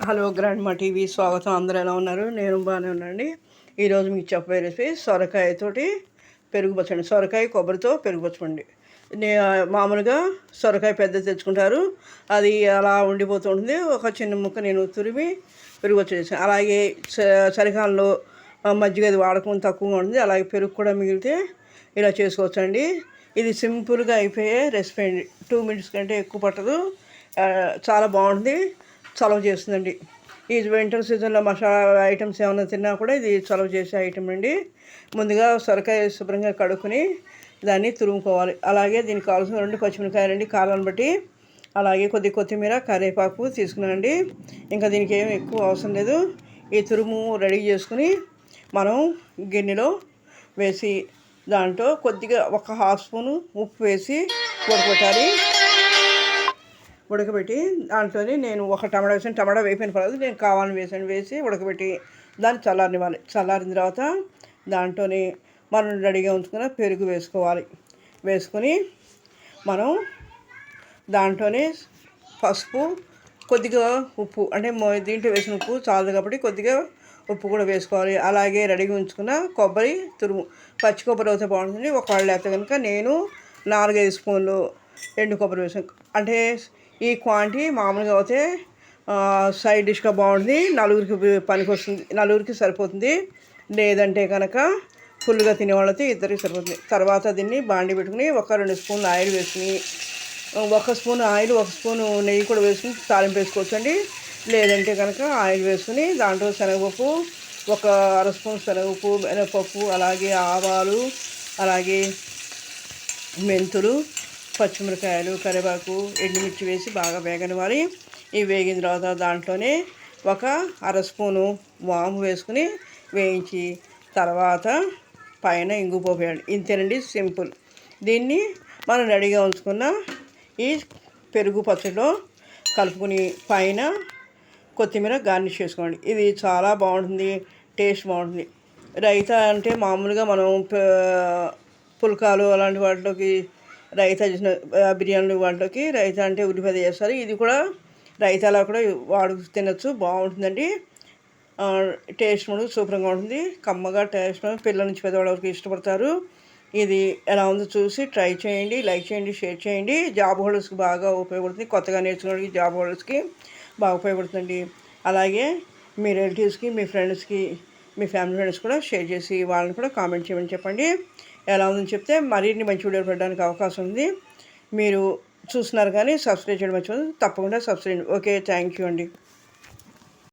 Hello grand మా TV స్వాగతం. అందరూ ఎలా ఉన్నారు? నేను బాగానే ఉన్నానండి. ఈరోజు మీకు చెప్పే రెసిపీ సొరకాయతోటి పెరుగు పచ్చడి. సొరకాయ కొబ్బరితో పెరుగు పచ్చడి. మామూలుగా సొరకాయ పెద్దది తెచ్చుకుంటారు, అది అలా ఉండిపోతుంది. ఒక చిన్న ముక్క నేను తురిమి పెరుగు పచ్చడి చేసాను. అలాగే చలికాలంలో మజ్జిగ అది వాడకం తక్కువగా ఉంటుంది, అలాగే పెరుగు కూడా మిగిలితే ఇలా చేసుకోవచ్చండి. ఇది సింపుల్గా అయిపోయే రెసిపీ అండి. 2 minutes కంటే ఎక్కువ పట్టదు. చాలా బాగుంటుంది, చలవ చేస్తుందండి. ఈ వింటర్ సీజన్లో మసాలా ఐటమ్స్ ఏమైనా తిన్నా కూడా ఇది చలవ చేసే ఐటమ్ అండి. ముందుగా సొరకాయ శుభ్రంగా కడుక్కుని దాన్ని తురుముకోవాలి. అలాగే దీనికి కావాల్సిన 2 పచ్చిమిరకాయలండి, కారాన్ని బట్టి. అలాగే కొద్ది కొత్తిమీర, కరివేపాకు తీసుకున్నానండి. ఇంకా దీనికి ఏమి ఎక్కువ అవసరం లేదు. ఈ తురుము రెడీ చేసుకుని మనం గిన్నెలో వేసి దాంట్లో కొద్దిగా 1/2 స్పూను ఉప్పు వేసి ఉడకబెట్టాలి. ఉడకబెట్టి దాంట్లోని నేను ఒక టమాటా వేసాను. టమాటా వేపిన పర్వాలేదు, నేను కావాలని వేసి ఉడకబెట్టి దాన్ని చల్లారనివ్వాలి. చల్లారిన తర్వాత దాంట్లోని మనం రెడీగా ఉంచుకున్న పెరుగు వేసుకోవాలి. వేసుకొని మనం దాంట్లోనే పసుపు, కొద్దిగా ఉప్పు, అంటే దీంట్లో వేసిన ఉప్పు చాలదు కాబట్టి కొద్దిగా ఉప్పు కూడా వేసుకోవాలి. అలాగే రెడీగా ఉంచుకున్న కొబ్బరి తురుము, పచ్చి కొబ్బరి అయితే బాగుంటుంది. ఒకవేళ లేకపోతే కనుక నేను 4-5 స్పూన్లు ఎండు కొబ్బరి వేసాను. అంటే ఈ క్వాంటిటీ మామూలుగా అయితే సైడ్ డిష్గా బాగుంటుంది, నలుగురికి పనికి వస్తుంది, నలుగురికి సరిపోతుంది. లేదంటే కనుక ఫుల్గా తినేవాళ్ళైతే ఇద్దరికి సరిపోతుంది. తర్వాత దీన్ని బాండి పెట్టుకుని 1-2 స్పూన్లు ఆయిల్ వేసుకుని, 1 స్పూన్ ఆయిల్ 1 స్పూన్ నెయ్యి కూడా వేసుకుని తాలింపు వేసుకోవచ్చండి. లేదంటే కనుక ఆయిల్ వేసుకుని దాంట్లో శనగపప్పు, 1/2 స్పూన్ శనగపప్పు, మినపప్పు, అలాగే ఆవాలు, అలాగే మెంతులు, పచ్చిమిరకాయలు, కరివేపాకు, ఎండుమిర్చి వేసి బాగా వేగనివ్వాలి. ఇవి వేగిన తర్వాత దాంట్లోనే 1/2 స్పూను వాము వేసుకుని వేయించి తర్వాత పైన ఇంగు పోపు వేయాలి. ఇంతేనండి, సింపుల్. దీన్ని మనం రెడీగా ఉంచుకున్న ఈ పెరుగు పచ్చడిలో కలుపుకొని పైన కొత్తిమీర గార్నిష్ చేసుకోండి. ఇది చాలా బాగుంటుంది, టేస్ట్ బాగుంటుంది. రైతా అంటే మామూలుగా మనం పుల్కాలు అలాంటి వాటిలోకి రైతా చేసిన బిర్యానీలు వాటిలోకి రైతా అంటే ఉల్లిపాయ చేస్తారు. ఇది కూడా రైతాలా కూడా తినచ్చు, బాగుంటుందండి. టేస్ట్ కూడా సూపర్గా ఉంటుంది, కమ్మగా టేస్ట్. పిల్లల నుంచి పెద్దవాళ్ళ వరకు ఇష్టపడతారు. ఇది ఎలా ఉందో చూసి ట్రై చేయండి, లైక్ చేయండి, షేర్ చేయండి. జాబ్ హోల్డర్స్కి బాగా ఉపయోగపడుతుంది, కొత్తగా నేర్చుకునే జాబ్ హోల్డర్స్కి బాగా ఉపయోగపడుతుంది. అలాగే మీ రిలేటివ్స్కి, మీ ఫ్రెండ్స్కి, మీ ఫ్యామిలీ ఫ్రెండ్స్ కూడా షేర్ చేసి వాళ్ళని కూడా కామెంట్ చేయమని చెప్పండి. ఎలా ఉందని చెప్తే మరిన్ని మంచి వీడియోలు పెట్టడానికి అవకాశం ఉంది. మీరు చూస్తున్నారు కానీ సబ్స్క్రైబ్ చేయడం మర్చిపోతుంది, తప్పకుండా సబ్స్క్రైబ్. ఓకే, థ్యాంక్ యూ అండి.